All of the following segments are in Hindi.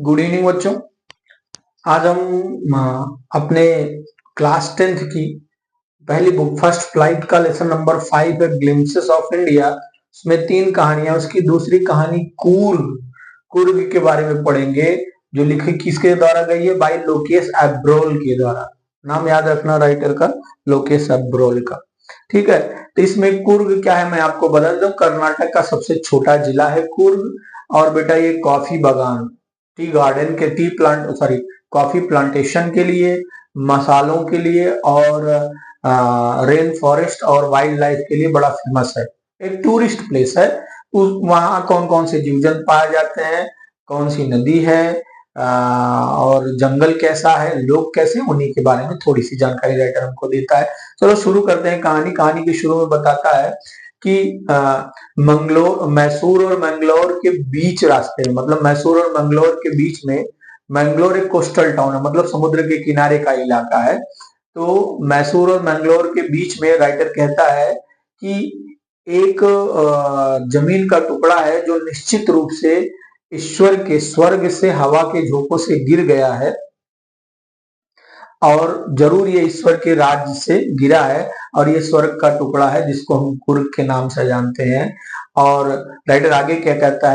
गुड इवनिंग बच्चों। आज हम अपने क्लास 10th की पहली बुक फर्स्ट फ्लाइट का लेसन नंबर 5 है ग्लिम्पसेस ऑफ इंडिया। उसमें 3 कहानियां, उसकी दूसरी कहानी कूर्ग कूर्ग के बारे में पढ़ेंगे, जो लिखी किसके द्वारा गई है? बाय लोकेश एब्रोल के द्वारा। नाम याद रखना राइटर का, लोकेश एब्रोल का। ठीक है, तो इसमें कूर्ग क्या है मैं आपको बता दूं। कर्नाटक का सबसे छोटा जिला है कूर्ग, और बेटा ये कॉफी बागान, टी गार्डन के T plant sorry coffee plantation के लिए, मसालों के लिए और रेन फॉरेस्ट और वाइल्ड लाइफ के लिए बड़ा फेमस है। एक टूरिस्ट प्लेस है। वहां कौन कौन से जीव जंतु पाए जाते हैं, कौन सी नदी है, और जंगल कैसा है, लोग कैसे हैं, उन्हीं के बारे में थोड़ी सी जानकारी राइटर हमको देता है। चलो शुरू करते हैं। कहानी के शुरू में बताता है कि मैसूर और मैंगलोर के बीच रास्ते में, मतलब मैसूर और मैंगलोर के बीच में, मैंगलोर एक कोस्टल टाउन है, मतलब समुद्र के किनारे का इलाका है। तो मैसूर और मैंगलोर के बीच में राइटर कहता है कि एक जमीन का टुकड़ा है जो निश्चित रूप से ईश्वर के स्वर्ग से हवा के झोंकों से गिर गया है, और जरूर ये ईश्वर के राज्य से गिरा है, और ये स्वर्ग का टुकड़ा है जिसको हम कुर्ग के नाम से जानते हैं। और राइटर आगे क्या कहता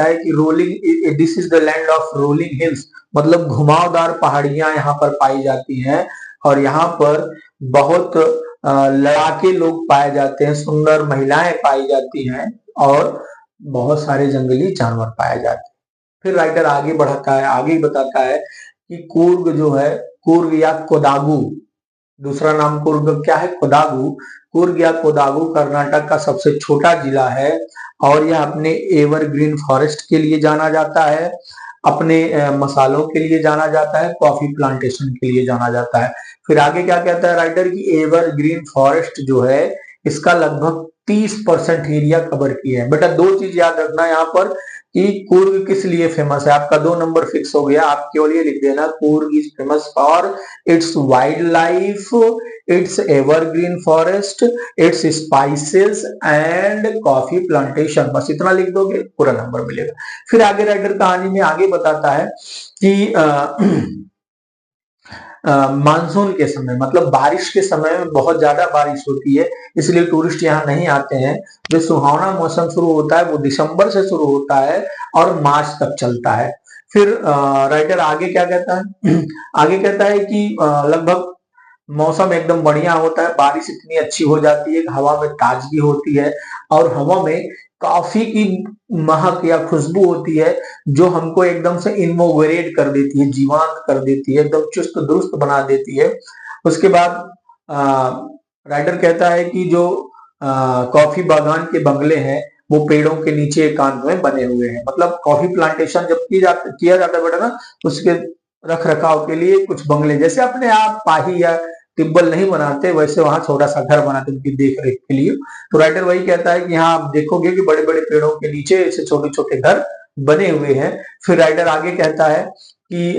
है कि rolling this is the land of rolling hills, मतलब घुमावदार पहाड़ियां यहाँ पर पाई जाती हैं, और यहाँ पर बहुत लड़ाके लोग पाए जाते हैं, सुंदर महिलाएं पाई जाती हैं, और बहुत सारे जंगली जानवर पाए जाते हैं। फिर राइटर आगे बढ़ाता है, आगे बताता है कि कूर्ग जो है, कूर्ग या कोडागु, दूसरा नाम कूर्ग क्या है? कोडागु। कूर्ग या कोडागु कर्नाटक का सबसे छोटा जिला है, और यह अपने एवरग्रीन फॉरेस्ट के लिए जाना जाता है, अपने मसालों के लिए जाना जाता है, कॉफी प्लांटेशन के लिए जाना जाता है। फिर आगे क्या कहता है राइटर की एवरग्रीन फॉरेस्ट जो है इसका लगभग 30% एरिया कवर किया है। बेटा दो चीज याद रखना यहाँ पर कि कूर्ग किस लिए फेमस है। आपका 2 नंबर फिक्स हो गया, आप केवल ये लिख देना Coorg is famous for its wild life, it's evergreen forest, it's spices and coffee plantation. बस इतना लिख दोगे पूरा नंबर मिलेगा। फिर आगे राइटर कहानी में आगे बताता है कि मानसून के समय, मतलब बारिश के समय में बहुत ज्यादा बारिश होती है, इसलिए टूरिस्ट यहाँ नहीं आते हैं। जो सुहावना मौसम शुरू होता है वो दिसंबर से शुरू होता है और मार्च तक चलता है। फिर राइटर आगे क्या कहता है आगे कहता है कि लगभग मौसम एकदम बढ़िया होता है, बारिश इतनी अच्छी हो जाती है, हवा में ताजगी होती है, और हवा में कॉफी की महक या खुशबू होती है जो हमको एकदम से इनवोगरेट कर देती है, जीवांत कर देती है, एकदम चुस्त दुरुस्त बना देती है। उसके बाद राइटर कहता है कि जो कॉफी बागान के बंगले हैं वो पेड़ों के नीचे एकांत में बने हुए हैं। मतलब कॉफी प्लांटेशन जब किया जाता है बेटा ना, उसके रख रखाव के लिए कुछ बंगले, जैसे अपने आप पाही या टिब्बल नहीं बनाते, वैसे वहां छोटा सा घर बनाते उनकी देख रेख के लिए। तो राइटर वही कहता है कि यहाँ आप देखोगे कि बड़े बड़े पेड़ों के नीचे ऐसे छोटे छोटे घर बने हुए हैं। फिर राइटर आगे कहता है कि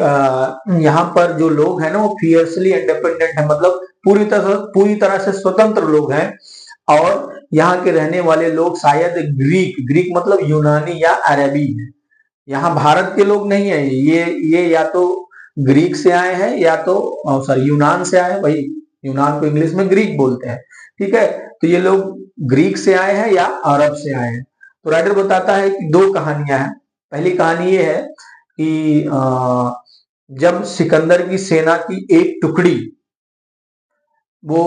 यहाँ पर जो लोग हैं ना वो फियर्सली इंडिपेंडेंट है, मतलब पूरी तरह से स्वतंत्र लोग हैं, और यहाँ के रहने वाले लोग शायद ग्रीक ग्रीक मतलब यूनानी या अरबी है। यहाँ भारत के लोग नहीं है, ये या तो ग्रीक से आए हैं या तो सॉरी यूनान से आए हैं, वही यूनान को इंग्लिश में ग्रीक बोलते हैं। ठीक है, तो ये लोग ग्रीक से आए हैं या अरब से आए हैं। तो राइटर बताता है कि 2 कहानियां हैं। पहली कहानी ये है कि जब सिकंदर की सेना की एक टुकड़ी वो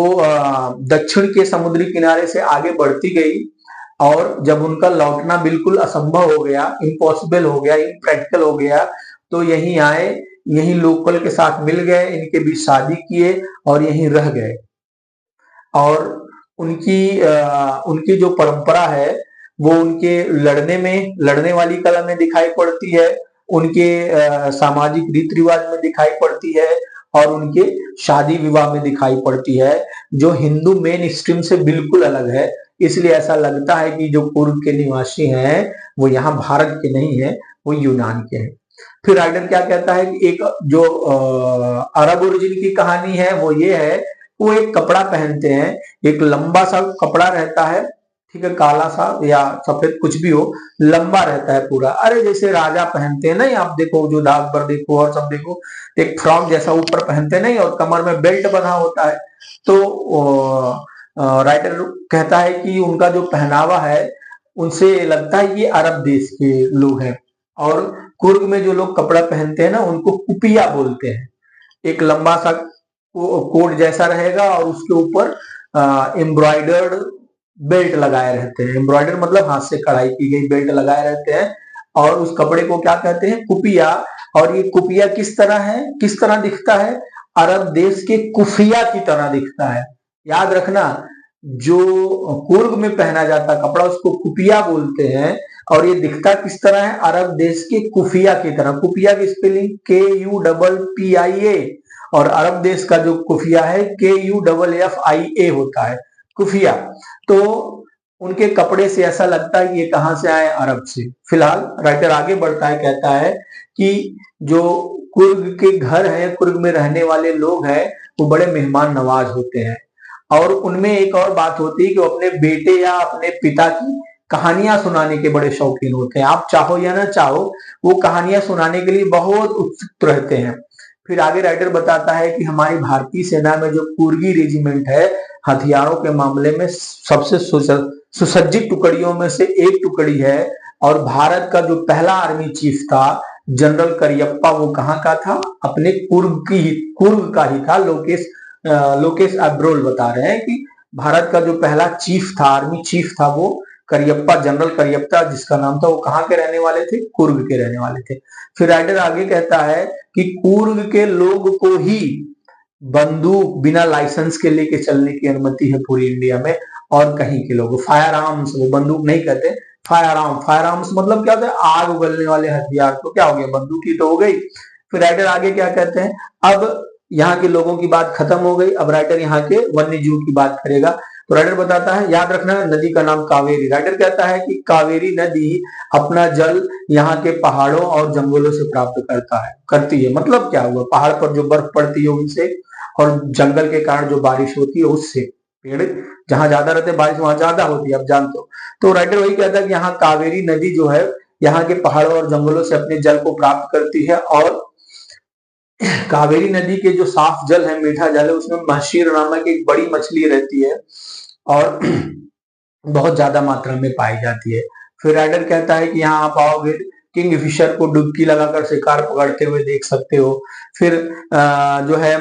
दक्षिण के समुद्री किनारे से आगे बढ़ती गई, और जब उनका लौटना बिल्कुल असंभव हो गया, इम्पॉसिबल हो गया, इम्प्रैक्टिकल हो गया, तो यहीं आए, यहीं लोकल के साथ मिल गए, इनके बीच शादी किए और यहीं रह गए। और उनकी जो परंपरा है वो उनके लड़ने वाली कला में दिखाई पड़ती है, उनके सामाजिक रीति रिवाज में दिखाई पड़ती है, और उनके शादी विवाह में दिखाई पड़ती है, जो हिंदू मेन स्ट्रीम से बिल्कुल अलग है। इसलिए ऐसा लगता है कि जो पूर्व के निवासी हैं वो यहाँ भारत के नहीं है, वो यूनान के हैं। फिर राइटर क्या कहता है कि एक जो अरब ओरिजिन की कहानी है वो ये है, वो एक कपड़ा पहनते हैं, एक लंबा सा कपड़ा रहता है, ठीक है, काला सा या सफेद कुछ भी हो, लंबा रहता है पूरा। अरे जैसे राजा पहनते हैं नहीं, आप देखो जो दाग पर देखो और सब देखो, एक फ्रॉक जैसा ऊपर पहनते नहीं और कमर में बेल्ट बंधा होता है। तो राइटर कहता है कि उनका जो पहनावा है उनसे लगता है ये अरब देश के लोग हैं। और कुर्ग में जो लोग कपड़ा पहनते हैं ना उनको कुपिया बोलते हैं। एक लंबा सा कोट जैसा रहेगा और उसके ऊपर एम्ब्रॉयडर्ड बेल्ट लगाए रहते हैं। एम्ब्रॉयडर मतलब हाथ से कढ़ाई की गई बेल्ट लगाए रहते हैं और उस कपड़े को क्या कहते हैं, कुपिया। और ये कुपिया किस तरह है, किस तरह दिखता है, अरब देश के कुफिया की तरह दिखता है। याद रखना, जो कुर्ग में पहना जाता कपड़ा उसको कुपिया बोलते हैं और ये दिखता किस तरह है, अरब देश के कुफिया की तरह। कुफिया की स्पेलिंग KUPPIA और अरब देश का जो कुफिया है KUFFIA होता है, कुफिया। तो उनके कपड़े से ऐसा लगता है कि ये कहां से आए, अरब से। फिलहाल राइटर आगे बढ़ता है, कहता है कि जो कुर्ग के घर है, कुर्ग में रहने वाले लोग हैं वो बड़े मेहमान नवाज होते हैं। और उनमें एक और बात होती है कि वो अपने बेटे या अपने पिता की कहानियां सुनाने के बड़े शौकीन होते हैं। आप चाहो या ना चाहो वो कहानियां सुनाने के लिए बहुत उत्सुक रहते हैं। फिर आगे राइटर बताता है कि हमारी भारतीय सेना में जो कुर्गी रेजिमेंट है, हथियारों के मामले में सबसे सुसज्जित टुकड़ियों में से एक टुकड़ी है। और भारत का जो पहला आर्मी चीफ था जनरल करियप्पा, वो कहाँ का था, अपने कुर्ग का ही था। लोकेश अब्रोल बता रहे हैं कि भारत का जो पहला चीफ था, आर्मी चीफ था, वो करियप्पा, जनरल करियप्पा जिसका नाम था, वो कहाँ के रहने वाले थे, कुर्ग के रहने वाले थे। फिर राइटर आगे कहता है कि कुर्ग के लोग को ही बंदूक बिना लाइसेंस के लेके चलने की अनुमति है पूरी इंडिया में, और कहीं के लोग फायर आर्म्स, वो बंदूक नहीं कहते, फायर आर्म्स मतलब क्या होता है, आग उगलने वाले हथियार। तो क्या हो गया, बंदूक ही तो हो गई। फिर राइटर आगे क्या कहते हैं, अब यहाँ के लोगों की बात खत्म हो गई, अब राइटर यहाँ के वन्य जीव की बात करेगा। तो राइटर बताता है, याद रखना नदी का नाम कावेरी। राइटर कहता है कि कावेरी नदी अपना जल यहाँ के पहाड़ों और जंगलों से प्राप्त करती है। मतलब क्या हुआ, पहाड़ पर जो बर्फ पड़ती है उनसे, और जंगल के कारण जो बारिश होती है उससे। पेड़ जहां ज्यादा रहते हैं बारिश वहां ज्यादा होती है, आप जानते हो। तो राइटर वही कहता है कि यहाँ कावेरी नदी जो है यहाँ के पहाड़ों और जंगलों से अपने जल को प्राप्त करती है। और कावेरी नदी के जो साफ जल है, मीठा जल है, उसमें महशीर नामक एक बड़ी मछली रहती है और बहुत ज्यादा मात्रा में पाई जाती है। फिर राइडर कहता है कि यहाँ आप आओगे, किंग फिशर को डुबकी लगाकर शिकार पकड़ते हुए देख सकते हो। फिर जो है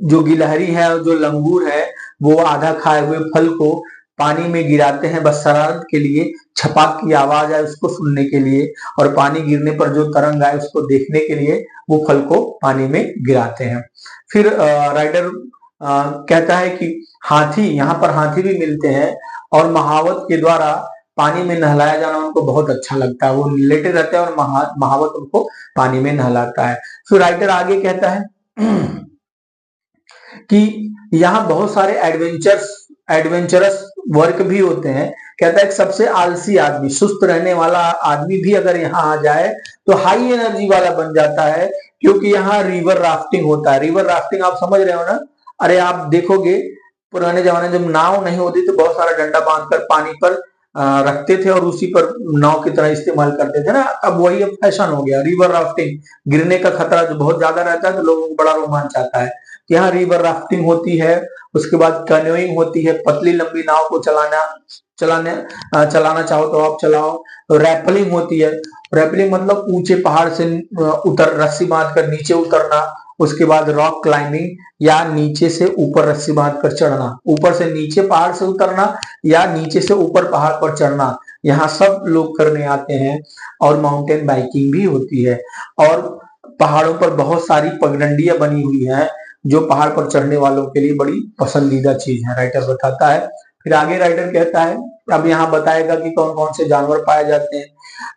जो गिलहरी है और जो लंगूर है वो आधा खाए हुए फल को पानी में गिराते हैं, बस शरारत के लिए, छपाक की आवाज आए उसको सुनने के लिए, और पानी गिरने पर जो तरंग आए उसको देखने के लिए वो फल को पानी में गिराते हैं। फिर राइडर कहता है कि हाथी, यहाँ पर हाथी भी मिलते हैं और महावत के द्वारा पानी में नहलाया जाना उनको बहुत अच्छा लगता है। वो लेटे रहते हैं और महावत उनको पानी में नहलाता है। फिर राइटर आगे कहता है कि यहाँ बहुत सारे एडवेंचरस वर्क भी होते हैं। कहता है कि सबसे आलसी आदमी, सुस्त रहने वाला आदमी भी अगर यहाँ आ जाए तो हाई एनर्जी वाला बन जाता है, क्योंकि यहाँ रिवर राफ्टिंग होता है। रिवर राफ्टिंग आप समझ रहे हो ना, अरे आप देखोगे पुराने जमाने जब नाव नहीं होती तो बहुत सारा डंडा बांधकर पानी पर रखते थे और उसी पर नाव की तरह इस्तेमाल करते थे ना। अब वही अब फैशन हो गया रिवर राफ्टिंग। गिरने का खतरा जो बहुत ज्यादा रहता है तो लोगों को बड़ा रोमांच आता है। यहाँ रिवर राफ्टिंग होती है, उसके बाद कैनोइंग होती है, पतली लंबी नाव को चलाना चाहो तो आप चलाओ। रैपलिंग होती है, रैपलिंग मतलब ऊंचे पहाड़ से रस्सी बांध कर नीचे उतरना। उसके बाद रॉक क्लाइंबिंग, या नीचे से ऊपर रस्सी बांध कर चढ़ना, ऊपर से नीचे पहाड़ से उतरना या नीचे से ऊपर पहाड़ पर चढ़ना, यहाँ सब लोग करने आते हैं। और माउंटेन बाइकिंग भी होती है। और पहाड़ों पर बहुत सारी पगडंडियां बनी हुई हैं जो पहाड़ पर चढ़ने वालों के लिए बड़ी पसंदीदा चीज है, राइटर बताता है। फिर आगे राइटर कहता है, अब यहाँ बताएगा कि कौन कौन से जानवर पाए जाते हैं।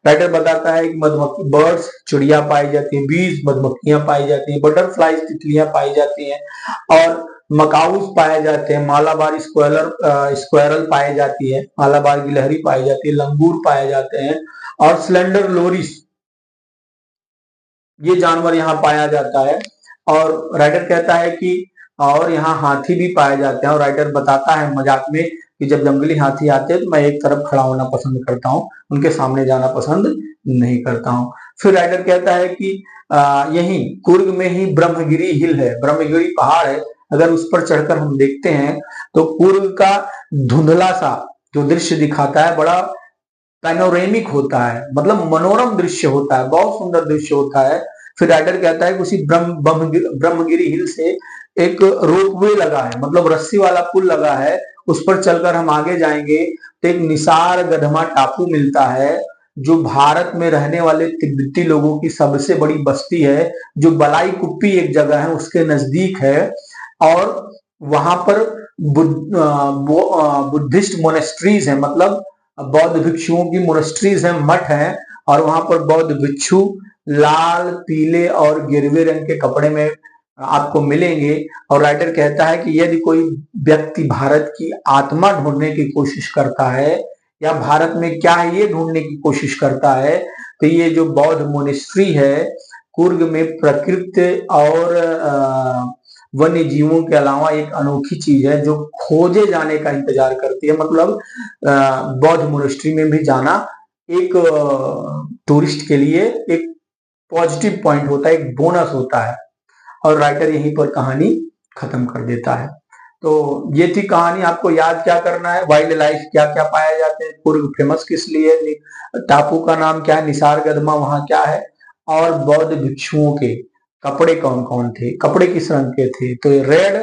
राइटर बताता है कि मधुमक्खी, बर्ड्स, चिड़िया पाई जाती है, बीज, मधुमक्खियां पाई जाती हैं, बटरफ्लाईज, तितलियां पाई जाती हैं, और मकाउस पाए जाते हैं, मालाबार स्क्वायरल पाए जाती है, मालाबार गिलहरी पाई जाती है, लंगूर पाए जाते हैं, और स्लेंडर लोरिस, ये जानवर यहाँ पाया जाता है। और राइटर कहता है कि और यहाँ हाथी भी पाए जाते हैं। और राइटर बताता है मजाक में कि जब जंगली हाथी आते हैं तो मैं एक तरफ खड़ा होना पसंद करता हूँ, उनके सामने जाना पसंद नहीं करता हूँ। फिर राइटर कहता है कि यही कुर्ग में ही ब्रह्मगिरी हिल है, ब्रह्मगिरी पहाड़ है, अगर उस पर चढ़कर हम देखते हैं तो कुर्ग का धुंधला सा जो दृश्य दिखाता है बड़ा पैनोरेमिक होता है, मतलब मनोरम दृश्य होता है, बहुत सुंदर दृश्य होता है। फिर राइटर कहता है कि उसी ब्रह्मगिरी हिल से एक रोपवे लगा है, मतलब रस्सी वाला पुल लगा है, उस पर चलकर हम आगे जाएंगे तो एक निसार गधमा टापू मिलता है, जो भारत में रहने वाले तिब्बती लोगों की सबसे बड़ी बस्ती है, जो बलाई कुप्पी एक जगह है उसके नजदीक है। और वहां पर बुद्धिस्ट मोनेस्ट्रीज है, मतलब बौद्ध भिक्षुओं की मोनेस्ट्रीज है, मठ है, और वहां पर बौद्ध भिक्षु लाल, पीले और गिरवे रंग के कपड़े में आपको मिलेंगे। और राइटर कहता है कि यदि कोई व्यक्ति भारत की आत्मा ढूंढने की कोशिश करता है या भारत में क्या है ये ढूंढने की कोशिश करता है, तो ये जो बौद्ध मोनेस्ट्री है कुर्ग में प्रकृति और वन्य जीवों के अलावा एक अनोखी चीज है जो खोजे जाने का इंतजार करती है। मतलब बौद्ध मोनेस्ट्री में भी जाना एक टूरिस्ट के लिए एक पॉजिटिव पॉइंट होता है, एक बोनस होता है। और राइटर यहीं पर कहानी खत्म कर देता है। तो ये थी कहानी। आपको याद क्या करना है, वाइल्ड लाइफ क्या क्या पाए जाते हैं, कुर्ग फेमस किस लिए, टापू का नाम क्या है, निसार गदमा वहां क्या है, और बौद्ध भिक्षुओं के कपड़े कौन कौन थे, कपड़े किस रंग के थे, तो रेड,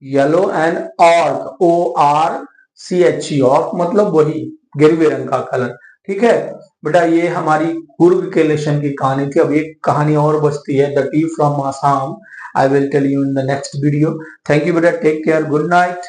येलो एंड ऑर्क, ORCH, ऑर्क मतलब वही गिरवे रंग का कलर। ठीक है बेटा, ये हमारी कुर्ग के लेशन की कहानी थी। अब एक कहानी और बचती है, the tea from Assam. I will tell you in the next video. Thank you बेटा, टेक केयर, गुड नाइट।